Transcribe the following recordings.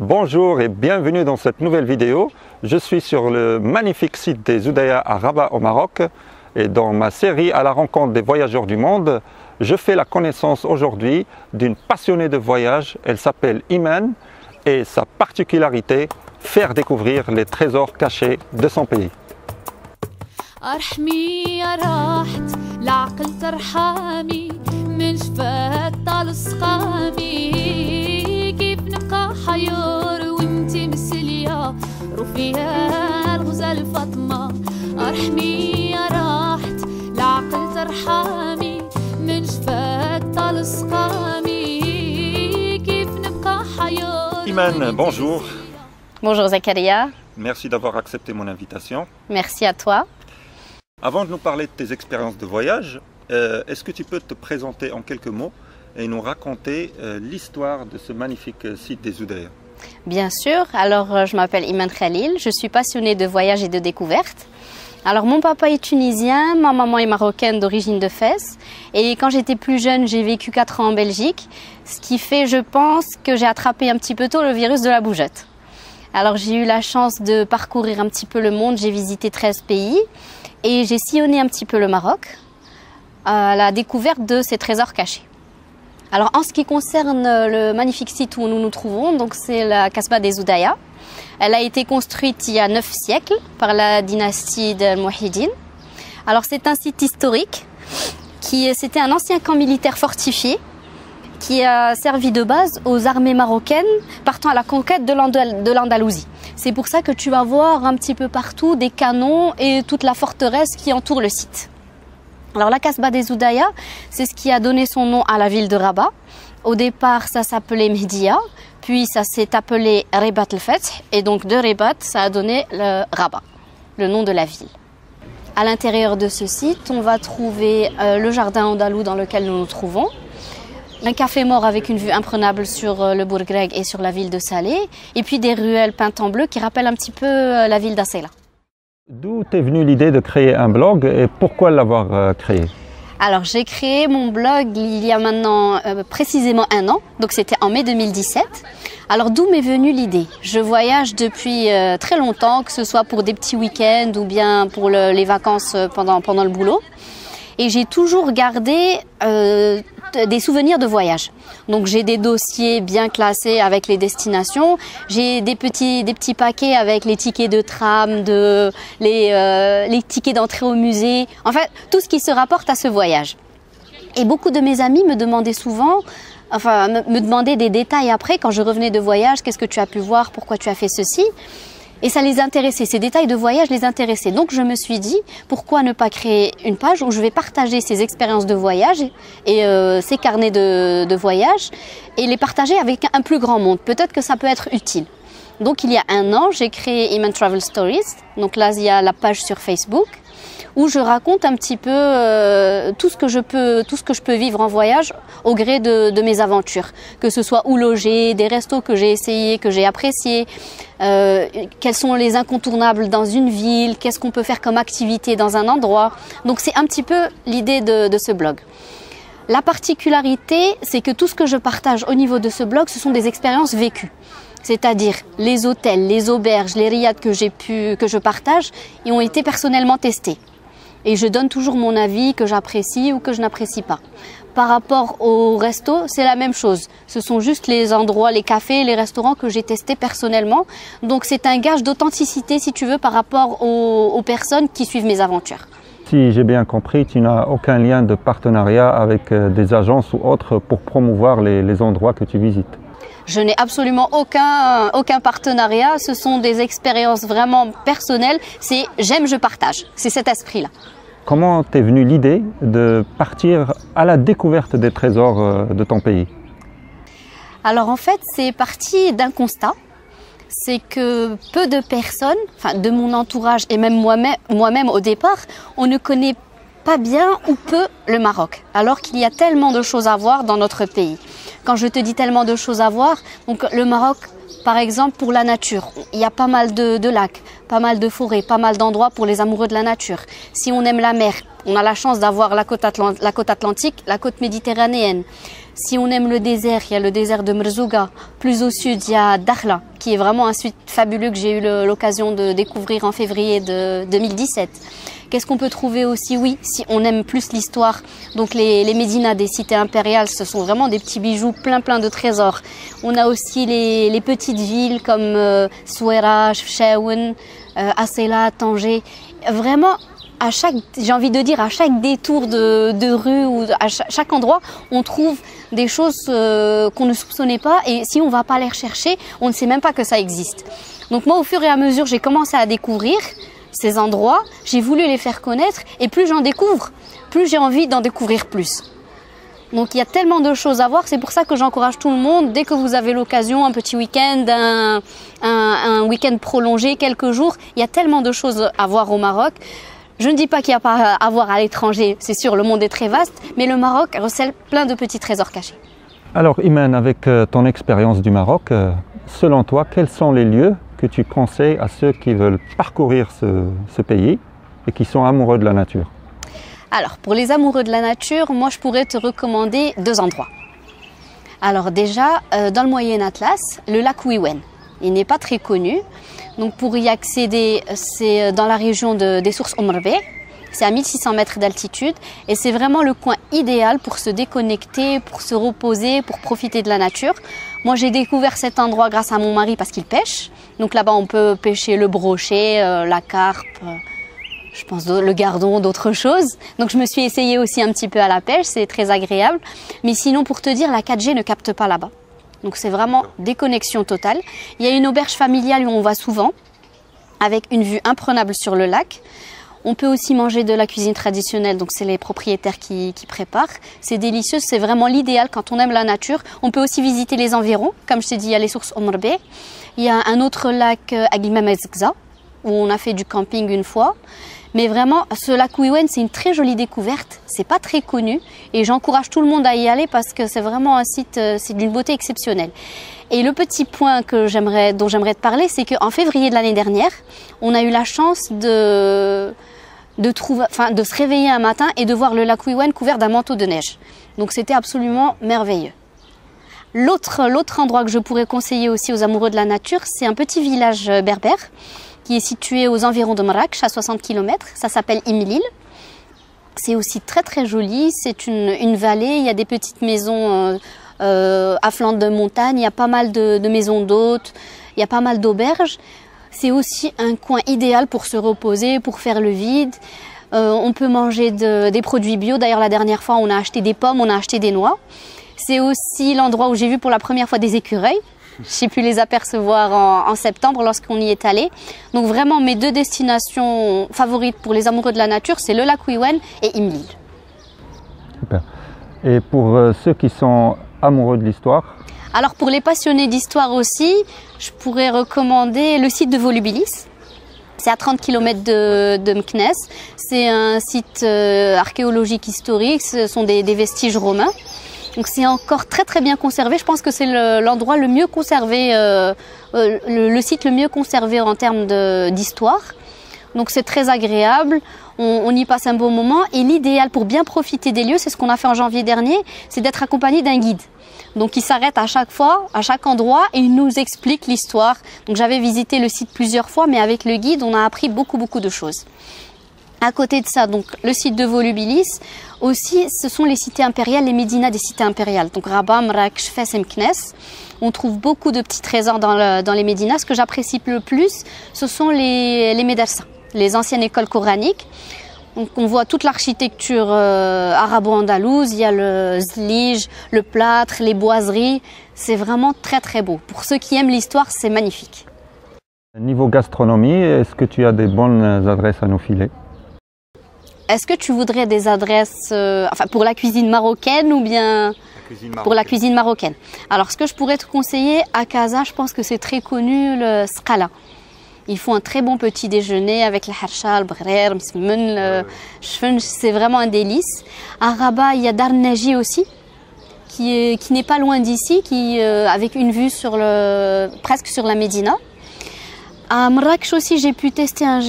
Bonjour et bienvenue dans cette nouvelle vidéo. Je suis sur le magnifique site des Oudaya à Rabat au Maroc et dans ma série à la rencontre des voyageurs du monde, je fais la connaissance aujourd'hui d'une passionnée de voyage. Elle s'appelle Iman et sa particularité, faire découvrir les trésors cachés de son pays. Iman, bonjour. Bonjour Zakaria. Merci d'avoir accepté mon invitation. Merci à toi. Avant de nous parler de tes expériences de voyage, est-ce que tu peux te présenter en quelques mots et nous raconter l'histoire de ce magnifique site des Oudaya? Bien sûr, alors je m'appelle Iman Khalil, je suis passionnée de voyage et de découverte. Alors mon papa est tunisien, ma maman est marocaine d'origine de Fès et quand j'étais plus jeune j'ai vécu 4 ans en Belgique, ce qui fait je pense que j'ai attrapé un petit peu tôt le virus de la bougeotte. Alors j'ai eu la chance de parcourir un petit peu le monde, j'ai visité 13 pays et j'ai sillonné un petit peu le Maroc à la découverte de ses trésors cachés. Alors en ce qui concerne le magnifique site où nous nous trouvons, donc c'est la Kasbah des Oudaya. Elle a été construite il y a 9 siècles par la dynastie des Mouhidine. Alors c'est un site historique, c'était un ancien camp militaire fortifié qui a servi de base aux armées marocaines partant à la conquête de l'Andalousie. C'est pour ça que tu vas voir un petit peu partout des canons et toute la forteresse qui entoure le site. Alors la Kasbah des Oudaya, c'est ce qui a donné son nom à la ville de Rabat. Au départ, ça s'appelait Mehdia, puis ça s'est appelé Ribat el-Fath, et donc de Ribat, ça a donné le Rabat, le nom de la ville. À l'intérieur de ce site, on va trouver le jardin andalou dans lequel nous nous trouvons, un café mort avec une vue imprenable sur le Bourgreg et sur la ville de Salé, et puis des ruelles peintes en bleu qui rappellent un petit peu la ville d'Assaïla. D'où t'est venue l'idée de créer un blog et pourquoi l'avoir créé? Alors j'ai créé mon blog il y a maintenant précisément 1 an, donc c'était en mai 2017. Alors d'où m'est venue l'idée? Je voyage depuis très longtemps, que ce soit pour des petits week-ends ou bien pour les vacances pendant le boulot. Et j'ai toujours gardé des souvenirs de voyage. Donc j'ai des dossiers bien classés avec les destinations, j'ai des petits paquets avec les tickets de tram, les tickets d'entrée au musée, en fait tout ce qui se rapporte à ce voyage. Et beaucoup de mes amis me demandaient souvent, me demandaient des détails après quand je revenais de voyage, qu'est-ce que tu as pu voir, pourquoi tu as fait ceci. Et ça les intéressait, ces détails de voyage les intéressaient. Donc je me suis dit, pourquoi ne pas créer une page où je vais partager ces expériences de voyage et ces carnets de voyage et les partager avec un plus grand monde. Peut-être que ça peut être utile. Donc il y a 1 an, j'ai créé Iman Travel Stories. Donc là, il y a la page sur Facebook où je raconte un petit peu tout ce que je peux vivre en voyage au gré de mes aventures. Que ce soit où loger, des restos que j'ai essayés, que j'ai appréciés, quels sont les incontournables dans une ville, qu'est-ce qu'on peut faire comme activité dans un endroit. Donc c'est un petit peu l'idée de ce blog. La particularité, c'est que tout ce que je partage au niveau de ce blog, ce sont des expériences vécues. C'est-à-dire les hôtels, les auberges, les riads que je partage, ils ont été personnellement testés. Et je donne toujours mon avis que j'apprécie ou que je n'apprécie pas. Par rapport au resto, c'est la même chose. Ce sont juste les endroits, les cafés, les restaurants que j'ai testés personnellement. Donc c'est un gage d'authenticité, si tu veux, par rapport aux personnes qui suivent mes aventures. Si j'ai bien compris, tu n'as aucun lien de partenariat avec des agences ou autres pour promouvoir les endroits que tu visites? Je n'ai absolument aucun partenariat, ce sont des expériences vraiment personnelles, c'est j'aime, je partage, c'est cet esprit-là. Comment t'est venue l'idée de partir à la découverte des trésors de ton pays? Alors en fait, c'est parti d'un constat, c'est que peu de personnes, de mon entourage et même moi-même au départ, on ne connaît pas bien ou peu le Maroc, alors qu'il y a tellement de choses à voir dans notre pays. Quand je te dis tellement de choses à voir, donc le Maroc, par exemple, pour la nature, il y a pas mal de lacs, pas mal de forêts, pas mal d'endroits pour les amoureux de la nature. Si on aime la mer, on a la chance d'avoir la côte atlantique, la côte méditerranéenne. Si on aime le désert, il y a le désert de Merzouga. Plus au sud, il y a Dakhla, qui est vraiment un site fabuleux que j'ai eu l'occasion de découvrir en février de 2017. Qu'est-ce qu'on peut trouver aussi? Oui, si on aime plus l'histoire, donc les médinas des cités impériales, ce sont vraiment des petits bijoux plein de trésors. On a aussi les petites villes comme Souera, Chefchaouen, Asséla, Tanger. Vraiment, j'ai envie de dire, à chaque détour de rue ou à chaque endroit, on trouve des choses qu'on ne soupçonnait pas, et si on ne va pas les rechercher, on ne sait même pas que ça existe. Donc moi, au fur et à mesure, j'ai commencé à découvrir ces endroits, j'ai voulu les faire connaître, et plus j'en découvre, plus j'ai envie d'en découvrir plus. Donc il y a tellement de choses à voir, c'est pour ça que j'encourage tout le monde, dès que vous avez l'occasion, un petit week-end, un week-end prolongé, quelques jours, il y a tellement de choses à voir au Maroc. Je ne dis pas qu'il n'y a pas à voir à l'étranger, c'est sûr, le monde est très vaste, mais le Maroc recèle plein de petits trésors cachés. Alors Iman, avec ton expérience du Maroc, selon toi, quels sont les lieux que tu conseilles à ceux qui veulent parcourir ce pays et qui sont amoureux de la nature? Alors, pour les amoureux de la nature, moi je pourrais te recommander 2 endroits. Alors déjà, dans le Moyen Atlas, le lac Ouiwen. Il n'est pas très connu. Donc pour y accéder, c'est dans la région des sources Omrbe. C'est à 1600 mètres d'altitude et c'est vraiment le coin idéal pour se déconnecter, pour se reposer, pour profiter de la nature. Moi j'ai découvert cet endroit grâce à mon mari parce qu'il pêche. Donc là-bas on peut pêcher le brochet, la carpe, je pense le gardon, d'autres choses. Donc je me suis essayée aussi un petit peu à la pêche, c'est très agréable. Mais sinon pour te dire, la 4G ne capte pas là-bas. Donc c'est vraiment déconnexion totale. Il y a une auberge familiale où on va souvent, avec une vue imprenable sur le lac. On peut aussi manger de la cuisine traditionnelle, donc c'est les propriétaires qui préparent. C'est délicieux, c'est vraiment l'idéal quand on aime la nature. On peut aussi visiter les environs, comme je t'ai dit, il y a les sources Omrbe. Il y a un autre lac, Agimamezgza, où on a fait du camping une fois. Mais vraiment, ce lac Ouiwen, c'est une très jolie découverte. C'est pas très connu et j'encourage tout le monde à y aller parce que c'est vraiment un site, c'est d'une beauté exceptionnelle. Et le petit point dont j'aimerais te parler, c'est qu'en février de l'année dernière, on a eu la chance de se réveiller un matin et de voir le lac Ouiwen couvert d'un manteau de neige. Donc c'était absolument merveilleux. L'autre endroit que je pourrais conseiller aussi aux amoureux de la nature, c'est un petit village berbère qui est situé aux environs de Marrakech, à 60 km. Ça s'appelle Imlil. C'est aussi très joli. C'est une vallée. Il y a des petites maisons à flanc de montagne. Il y a pas mal de maisons d'hôtes. Il y a pas mal d'auberges. C'est aussi un coin idéal pour se reposer, pour faire le vide. On peut manger des produits bio. D'ailleurs, la dernière fois, on a acheté des pommes, on a acheté des noix. C'est aussi l'endroit où j'ai vu pour la première fois des écureuils. J'ai pu les apercevoir en septembre lorsqu'on y est allé. Donc vraiment, mes 2 destinations favorites pour les amoureux de la nature, c'est le lac Ouiwen et Imlil. Super. Et pour ceux qui sont amoureux de l'histoire? Alors pour les passionnés d'histoire aussi, je pourrais recommander le site de Volubilis. C'est à 30 km de Meknès. C'est un site archéologique historique, ce sont des vestiges romains. Donc c'est encore très bien conservé. Je pense que c'est l'endroit le mieux conservé, le site le mieux conservé en termes d'histoire. Donc c'est très agréable, on y passe un bon moment. Et l'idéal pour bien profiter des lieux, c'est ce qu'on a fait en janvier dernier, c'est d'être accompagné d'un guide. Donc il s'arrête à chaque fois, à chaque endroit et il nous explique l'histoire. Donc j'avais visité le site plusieurs fois, mais avec le guide, on a appris beaucoup de choses. À côté de ça, donc le site de Volubilis, aussi ce sont les cités impériales, les médinas des cités impériales. Donc Rabat, Marrakech, Fès et Meknès. On trouve beaucoup de petits trésors dans les médinas. Ce que j'apprécie le plus, ce sont les médersa, les anciennes écoles coraniques. Donc on voit toute l'architecture arabo-andalouse, il y a le zlige, le plâtre, les boiseries. C'est vraiment très beau. Pour ceux qui aiment l'histoire, c'est magnifique. Niveau gastronomie, est-ce que tu as des bonnes adresses à nous filer? Est-ce que tu voudrais des adresses pour la cuisine marocaine ou bien pour la cuisine marocaine? Alors, ce que je pourrais te conseiller, à Casa, je pense que c'est très connu, le Skala. Ils font un très bon petit déjeuner avec le harsha, le bghrir, le msmen, le shfenj, c'est vraiment un délice. À Rabat, il y a Dar Naji aussi, qui n'est pas loin d'ici, avec une vue presque sur la Médina. À Marrakech aussi, j'ai pu tester un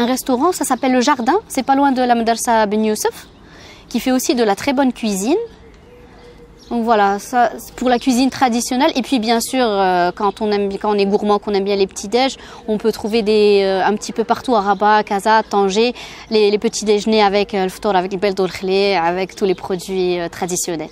restaurant, ça s'appelle Le Jardin, c'est pas loin de la Madrasa Ben Youssef, qui fait aussi de la très bonne cuisine. Donc voilà, ça pour la cuisine traditionnelle. Et puis bien sûr, quand on est gourmand, qu'on aime bien les petits déj, on peut trouver un petit peu partout à Rabat, à Casa, Tanger, les petits déjeuners avec le ftour, avec le bel dolkhlé, avec tous les produits traditionnels.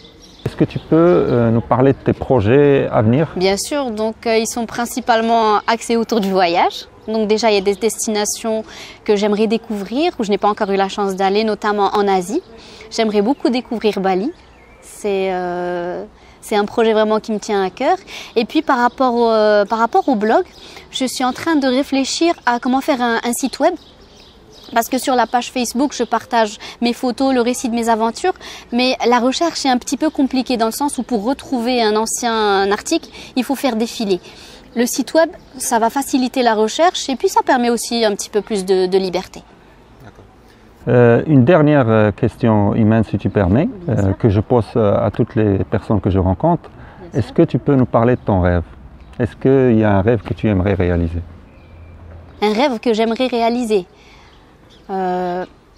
Est-ce que tu peux nous parler de tes projets à venir? Bien sûr, donc ils sont principalement axés autour du voyage. Donc déjà, il y a des destinations que j'aimerais découvrir, où je n'ai pas encore eu la chance d'aller, notamment en Asie. J'aimerais beaucoup découvrir Bali. C'est un projet vraiment qui me tient à cœur. Et puis par rapport au blog, je suis en train de réfléchir à comment faire un site web. Parce que sur la page Facebook, je partage mes photos, le récit de mes aventures, mais la recherche est un petit peu compliquée dans le sens où pour retrouver un ancien article, il faut faire défiler. Le site web, ça va faciliter la recherche et puis ça permet aussi un petit peu plus de liberté. Une dernière question, Iman, si tu permets, que je pose à toutes les personnes que je rencontre. Est-ce que tu peux nous parler de ton rêve? Est-ce qu'il y a un rêve que tu aimerais réaliser? Un rêve que j'aimerais réaliser?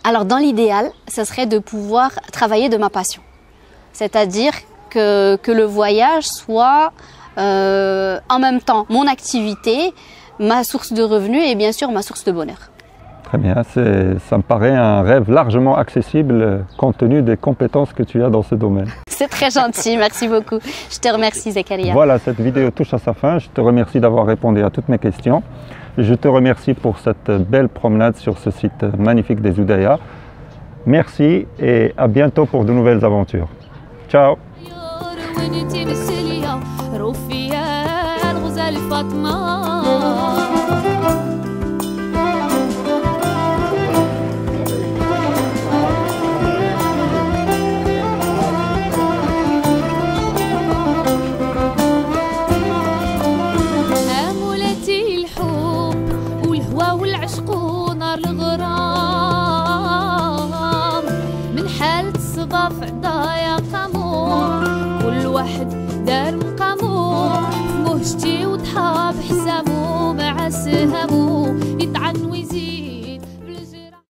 Alors dans l'idéal, ce serait de pouvoir travailler de ma passion. C'est-à-dire que le voyage soit en même temps mon activité, ma source de revenus et bien sûr ma source de bonheur. Très bien, ça me paraît un rêve largement accessible compte tenu des compétences que tu as dans ce domaine. C'est très gentil, merci beaucoup. Je te remercie Zakaria. Voilà, cette vidéo touche à sa fin. Je te remercie d'avoir répondu à toutes mes questions. Je te remercie pour cette belle promenade sur ce site magnifique des Oudaya. Merci et à bientôt pour de nouvelles aventures. Ciao. في عدايا قمر كل واحد